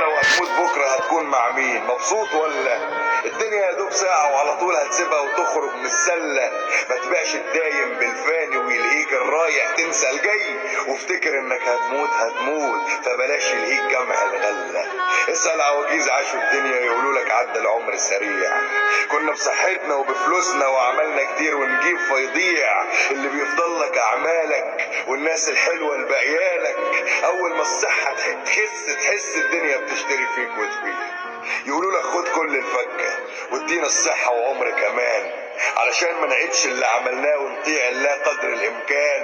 لو هتموت بكره هتكون مع مين؟ مبسوط ولا؟ الدنيا يا دوب ساعه وعلى طول هتسيبها وتخرج من السله. ما تبقاش الدايم بالفاني ويلهيك الرايح تنسى الجاي، وافتكر انك هتموت فبلاش يلهيك جمع الغله. اسال عواجيز عاشوا الدنيا يقولوا لك عدى العمر سريع. كنا بصحتنا وبفلوسنا وعملنا كتير ونجيب فيضيع. اللي بيفضل لك اعمالك والناس الحلوه اللي باقيالك. اول ما الصحه تحس الدنيا بتشتري فيك وتبيع. يقولوا لك خد كل الفكه وادينا الصحه وعمر كمان، علشان ما نعيدش اللي عملناه ونطيع الله قدر الامكان.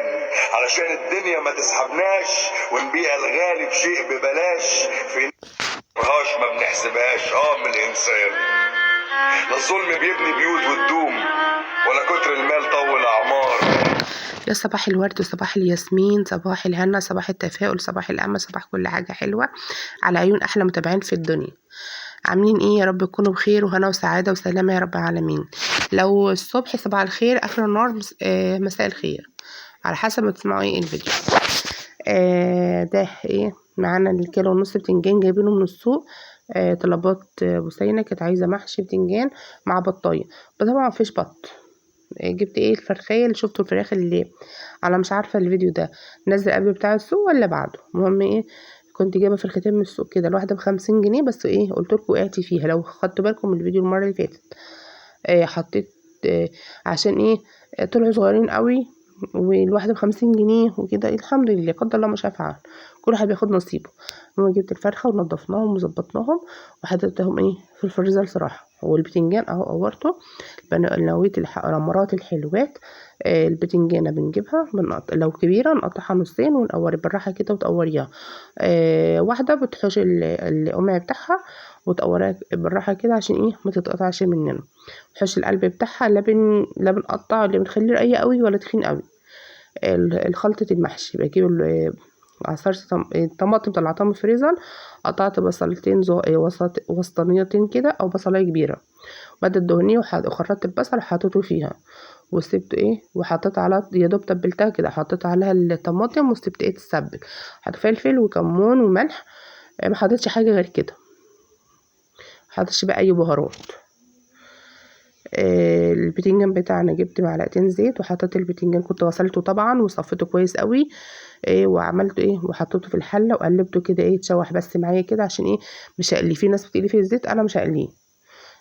علشان الدنيا ما تسحبناش ونبيع الغالي بشيء ببلاش. في مرهاش ما بنحسبهاش من الانسان. لا الظلم بيبني بيوت وتدوم، ولا كتر المال طول اعمار. يا صباح الورد وصباح الياسمين، صباح الهنا، صباح التفاؤل، صباح الامل، صباح كل حاجه حلوه على عيون احلى متابعين في الدنيا. عاملين ايه؟ يا رب تكونوا بخير وهنا وسعاده وسلامه يا رب العالمين. لو الصبح صباح الخير، اخر النهار مساء الخير، على حسب ما تسمعوا ايه الفيديو. ده ايه معانا؟ الكيلو ونص بتنجان جايبينه من السوق. طلبات بوسينة كانت عايزه محشي بتنجان مع بطايه، بس طبعا مفيش بط. جبت ايه الفرخيه اللي شفتوا الفراخ اللي انا مش عارفه الفيديو ده نزل قبل بتاع السوق ولا بعده. المهم ايه، كنت جايبه فرختين من السوق كده، الواحده ب50 جنيه، بس ايه قلت لكم وقعت فيها لو خدتوا بالكم من الفيديو المره اللي فاتت. حطيت عشان ايه طلعوا صغيرين قوي، والواحده ب50 جنيه وكده. الحمد لله قدر الله ما شاء فعل، كل واحد بياخد نصيبه. المهم جبت الفرخه ونضفناهم وظبطناهم وحطيتهم ايه في الفريزر صراحه. والبتنجان اهو قورته، نويت الرمرات الحلوات. البتنجانه بنجيبها لو كبيره نقطعها نصين ونقور بالراحه كده وتقوريها. واحده بتحوش القمع بتاعها وتقوريها بالراحه كده عشان ايه ما تتقطعش مننا. تحوش القلب بتاعها، لا بنقطع ولا بنخليه رقيق قوي ولا تخين قوي. الخلطه المحشي بجيب عصرت طماطم طلعتها من الفريزر، قطعت بصلتين وسطانيتين كده او بصلايه كبيره، بعد الدهنيه وخرطت البصل وحطيته فيها وسبت ايه، وحطيت على يا دوب تبلتها كده، حطيت عليها الطماطم وسبت ايه تتسبك. حط فلفل وكمون وملح، ما حطيتش حاجه غير كده، حطيتش بقى اي بهارات. البتنجان بتاعنا جبت معلقتين زيت وحطيت البتنجان، كنت غسلته طبعا وصفيته كويس قوي. وعملت ايه وحطيته في الحله وقلبته كده ايه تشوح بس معايا كده عشان ايه مش هقليه. في ناس بتقليه في الزيت، انا مش هقليه.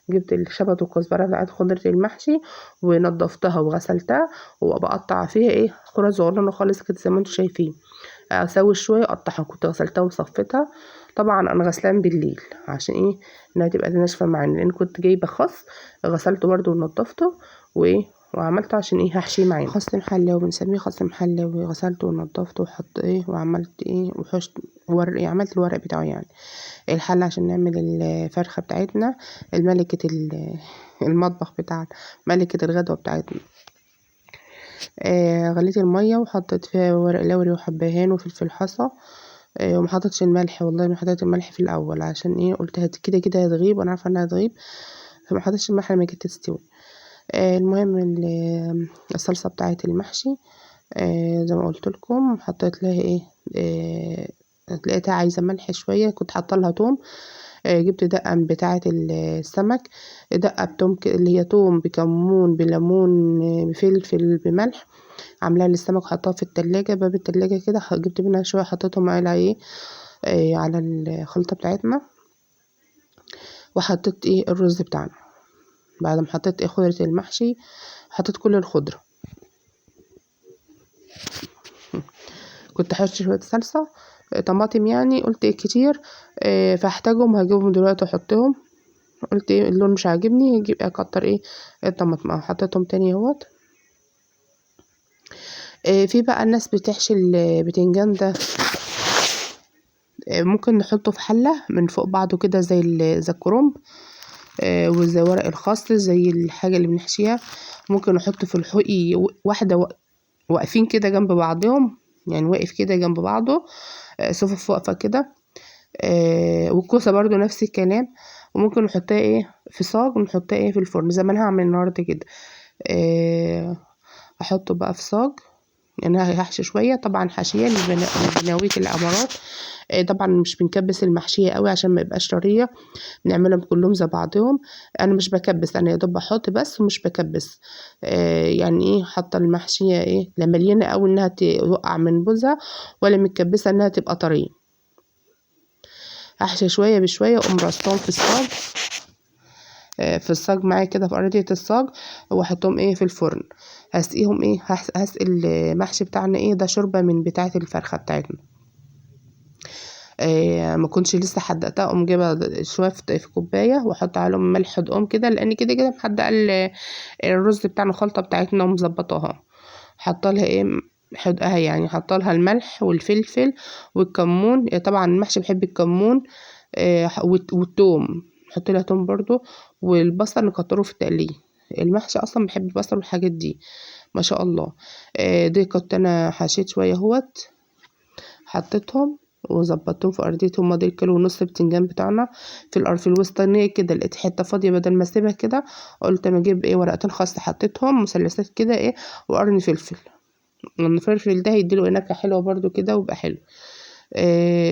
جبت الشبت والكزبره بتاعت خضره المحشي ونضفتها وغسلتها وبقطع فيها ايه كرة صغيرة خالص كده زي ما انتم شايفين. اسوي شويه اقطعها، كنت غسلتها وصفتها. طبعا انا غسلان بالليل عشان ايه انها تبقى ناشفه معانا، لان كنت جايبه خس غسلته برده ونضفته وايه وعملته عشان ايه هحشيه معانا. خس محلاوي بنسميه خس محلاوي، غسلته ونضفته وحط ايه وعملت ايه وحشت ورق، عملت الورق بتاعه يعني الحله عشان نعمل الفرخه بتاعتنا. الملكه المطبخ بتاعنا، ملكه الغدوه بتاعتنا. غليت الميه وحطيت فيها ورق لوري وحبهان وفلفل حصى. وما حطيتش الملح، والله ما حطيت الملح في الاول عشان ايه قلت كده كده هتغيب وانا عارفه انها هتغيب، فما حطيتش الملح لما كانت تستوي. المهم الصلصه بتاعه المحشي زي ما قلت لكم حطيت لها ايه لقيتها عايزه ملح شويه، كنت حاطه لها توم. جبت دقه بتاعه السمك، دقه بتوم اللي هي توم بكمون بليمون بفلفل بملح، عاملاها للسمك وحطها في التلاجة باب التلاجة كده. جبت منها شويه حطيتهم على ايه على الخلطه بتاعتنا. وحطيت ايه الرز بتاعنا بعد ما حطيت ايه خضره المحشي، حطيت كل الخضره. كنت حطيت شويه صلصه طماطم يعني، قلت ايه كتير فاحتاجهم هجيبهم دلوقتي واحطهم. قلت ايه اللون مش عاجبني هجيب اكتر ايه الطماطم، حطيتهم تاني اهوت. في بقى الناس بتحشي البتنجان ده ممكن نحطه في حله من فوق بعضه كده زي الكرنب وزي ورق الخاص زي الحاجه اللي بنحشيها. ممكن نحطه في الحقي واحده واقفين كده جنب بعضهم، يعني واقف كده جنب بعضه صفوف واقفه كده. والكوسه برضو نفس الكلام. وممكن نحطها ايه في صاج ونحطها ايه في الفرن زي ما انا هعمل النهارده كده. احطه بقى في صاج انا هحشي شويه. طبعا حاشيه لبناويه الامارات. طبعا مش بنكبس المحشيه قوي عشان ما يبقاش طريه، بنعملهم كلهم زي بعضهم. انا مش بكبس، انا يا دوب بحط بس ومش بكبس. يعني ايه، حاطه المحشيه ايه، لا مليانه قوي انها توقع من بوزها، ولا متكبسه انها تبقى طريه. احشي شويه بشويه واقوم رصاهم في الصاج، في الصاج معايا كده في ارضيه الصاج، واحطهم ايه في الفرن. هسقيهم ايه، هسقي المحشي بتاعنا ايه ده شوربه من بتاعه الفرخه بتاعتنا. ما كنتش لسه حدقتها، اقوم جايبه شويه في كوبايه واحط عليهم ملح دقوم كده، لان كده كده محدقه الرز بتاعنا، الخلطه بتاعتنا ومظبطاها. حاطه لها ايه، حدقها يعني، حاطه لها الملح والفلفل والكمون. طبعا المحشي بحب الكمون والثوم، نحط لها توم برضو، والبصل نكتره في التقليه. المحشي اصلا بحب البصل والحاجات دي ما شاء الله. دي كنت انا حشيت شويه اهوت، حطيتهم وظبطتهم في ارضيتهم. هما دول كيلو ونص بتنجان بتاعنا. في الوسطانيه كده لقيت حته فاضيه، بدل ما اسيبها كده قلت اما اجيب ايه ورقتين خاص، حطيتهم مثلثات كده ايه، وقرن فلفل. لان الفلفل ده هيديله نكهه حلوه برضو كده ويبقى حلو.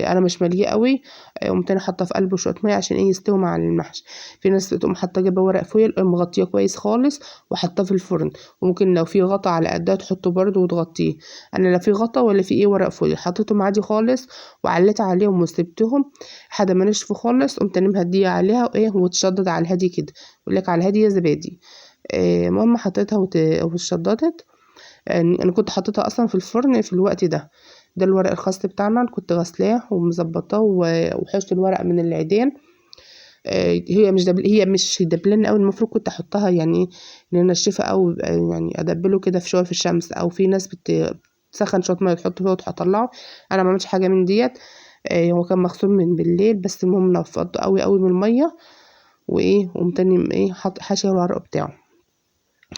انا مش ماليه قوي. قمت انا حاطه في قلبه شويه ميه عشان ايه يستوي مع المحشي. في ناس تقوم حاطه جايبه ورق فويل مغطيه كويس خالص وحطاه في الفرن، وممكن لو في غطا على قدها تحطه برضو وتغطيه. انا لا في غطا ولا في ايه ورق فويل، حطيتهم عادي خالص وعليت عليهم وسبتهم لحد ما نشفوا خالص. قمت انا مهديه عليها وايه، وتشدد على الهادي كده، يقول لك على الهادي يا زبادي. المهم حطيتها واتشددت. انا كنت حاططها اصلا في الفرن في الوقت ده. ده الورق الخاص بتاعنا، أنا كنت غسلاه ومظبطاه وحشت الورق من العيدين. هي مش دبلان قوي، المفروض كنت احطها يعني ان انا انشفها، او يعني ادبله كده في شويه في الشمس، او في ناس بتسخن شويه ميه تحط فيه وتطلعه. انا ما عملتش حاجه من ديت. هو كان مغسول من بالليل، بس المهم نفضته قوي قوي من الميه وايه، وقمت تاني ايه حاشيه الورق بتاعه.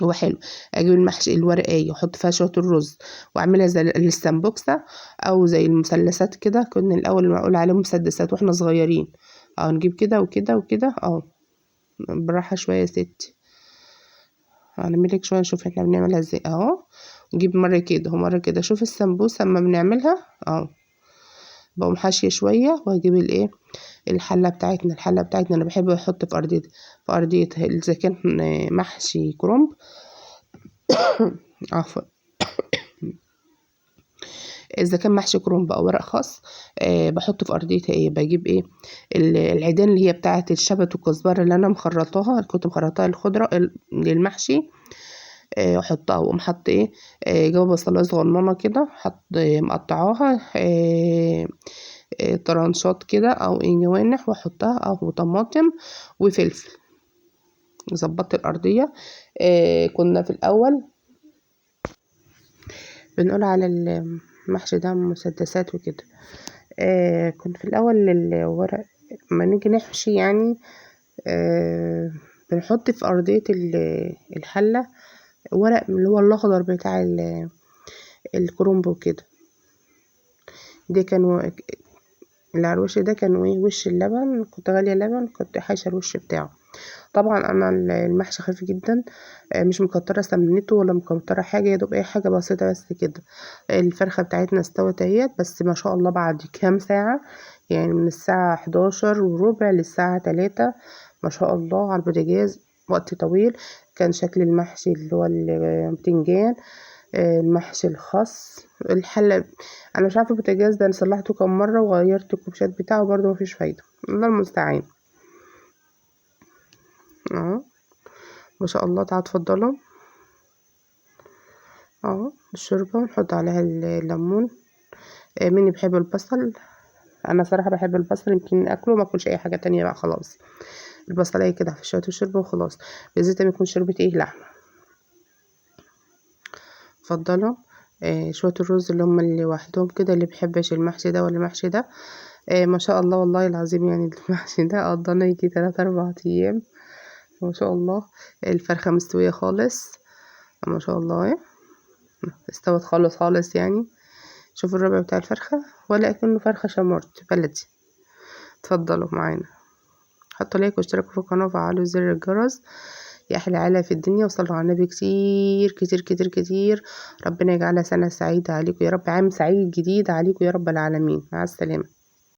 هو حلو. اجيب المحشي الورقايه واحط فيها شويه الرز، واعملها زي السمبوكسه او زي المثلثات كده. كنا الاول بنقول عليهم مسدسات واحنا صغيرين. نجيب كده وكده وكده. بالراحه شويه يا ستي، هنعملك شويه نشوف احنا بنعملها ازاي اهو. نجيب مره كده ومره كده، شوف السمبوسه اما بنعملها بقوم حاشيه شويه. وهجيب الايه، الحله بتاعتنا انا بحب احط في ارضيه اذا كان محشي كرنب عفوا، اذا كان محشي كرنب او ورق خاص. بحطه في ارضيتها ايه، بجيب ايه العيدان اللي هي بتاعه الشبت والكزبره اللي انا مخرطاها، كنت مخرطاها الخضره للمحشي. احطها واقوم حط ايه، جوه بصلايه صغننه كده، حط مقطعاها طرنشات كده او جوانح، واحطها او طماطم وفلفل. ظبطت الارضيه. كنا في الاول بنقول على المحشي ده مسدسات وكده. كنت في الأول الورق ما نيجي نحشي يعني، بنحط في أرضية الحلة ورق اللي هو الأخضر بتاع الكرنب وكده. ده كان العروش ده كان ايه، وش اللبن، كنت غالية لبن، كنت حاشة الوش بتاعه. طبعا انا المحشي خفيف جدا. مش مكتره سمنته ولا مكتره حاجه، يا دوب اي حاجه بسيطه بس كده. الفرخه بتاعتنا استوت اهيت، بس ما شاء الله بعد كام ساعه، يعني من الساعه 11:15 للساعه 3 ما شاء الله على البوتاجاز، وقت طويل. كان شكل المحشي اللي هو البتنجان، المحشي الخاص، الحله. انا مش عارفه البوتاجاز ده انا صلحته كم مره وغيرت الكوبشات بتاعه برضه مفيش فايده، الله المستعان. اهو ما شاء الله. تعالوا اتفضلوا الشوربه، ونحط عليها الليمون. مين بيحب البصل؟ انا صراحه بحب البصل، يمكن اكله ما اكلش اي حاجه تانية بقى خلاص. البصلايه كده في شويه الشوربه وخلاص. بالذات ما يكون شوربه ايه، لحمه. اتفضلوا. شويه الرز اللي هم اللي لوحدهم كده، اللي بيحبش المحشي ده ولا المحشي ده. ما شاء الله والله العظيم، يعني المحشي ده قضانا يجي 3 4 ايام ما شاء الله. الفرخه مستويه خالص ما شاء الله. استوت خالص خالص يعني. شوفوا الربع بتاع الفرخة، ولا اكنه فرخة شمرت بلدي. اتفضلوا معانا، حطوا لايك واشتركوا في القناة وفعلوا زر الجرس. يا أحلى عيلة في الدنيا، وصلوا على النبي كتير كتير كتير كتير. ربنا يجعلها سنة سعيدة عليكم يا رب، عام سعيد جديد عليكم يا رب العالمين. مع السلامة.